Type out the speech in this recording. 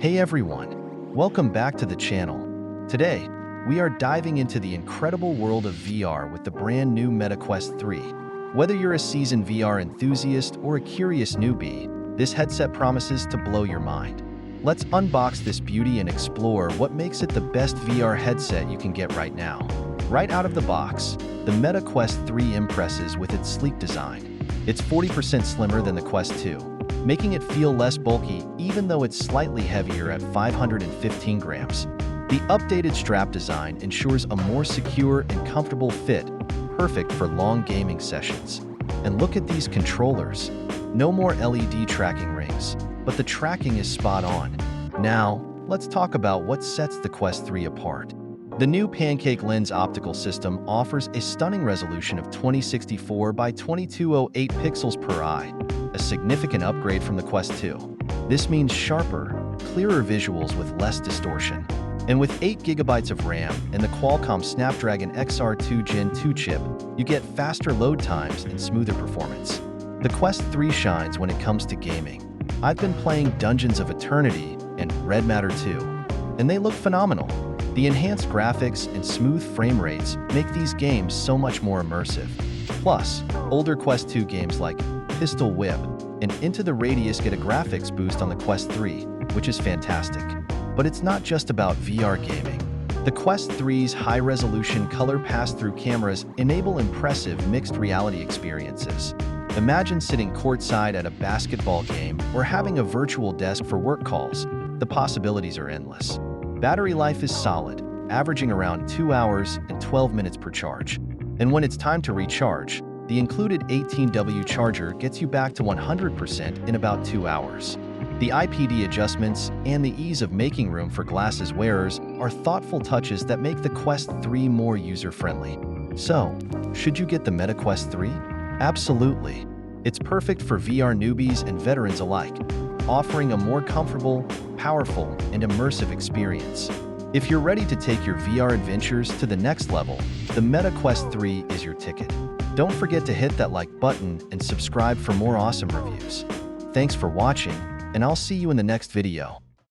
Hey everyone, welcome back to the channel. Today, we are diving into the incredible world of VR with the brand new Meta Quest 3. Whether you're a seasoned VR enthusiast or a curious newbie, this headset promises to blow your mind. Let's unbox this beauty and explore what makes it the best VR headset you can get right now. Right out of the box, the Meta Quest 3 impresses with its sleek design. It's 40% slimmer than the Quest 2, making it feel less bulky even though it's slightly heavier at 515 grams. The updated strap design ensures a more secure and comfortable fit, perfect for long gaming sessions. And look at these controllers. No more LED tracking rings, but the tracking is spot on. Now, let's talk about what sets the Quest 3 apart. The new Pancake Lens optical system offers a stunning resolution of 2064 by 2208 pixels per eye, a significant upgrade from the Quest 2. This means sharper, clearer visuals with less distortion. And with 8 GB of RAM and the Qualcomm Snapdragon XR2 Gen 2 chip, you get faster load times and smoother performance. The Quest 3 shines when it comes to gaming. I've been playing Dungeons of Eternity and Red Matter 2, and they look phenomenal. The enhanced graphics and smooth frame rates make these games so much more immersive. Plus, older Quest 2 games like Pistol Whip and Into the Radius get a graphics boost on the Quest 3, which is fantastic. But it's not just about VR gaming. The Quest 3's high-resolution color pass-through cameras enable impressive mixed reality experiences. Imagine sitting courtside at a basketball game or having a virtual desk for work calls. The possibilities are endless. Battery life is solid, averaging around 2 hours and 12 minutes per charge. And when it's time to recharge, the included 18W charger gets you back to 100% in about 2 hours. The IPD adjustments and the ease of making room for glasses wearers are thoughtful touches that make the Quest 3 more user-friendly. So, should you get the Meta Quest 3? Absolutely. It's perfect for VR newbies and veterans alike, offering a more comfortable, powerful, and immersive experience. If you're ready to take your VR adventures to the next level, the Meta Quest 3 is your ticket. Don't forget to hit that like button and subscribe for more awesome reviews. Thanks for watching, and I'll see you in the next video.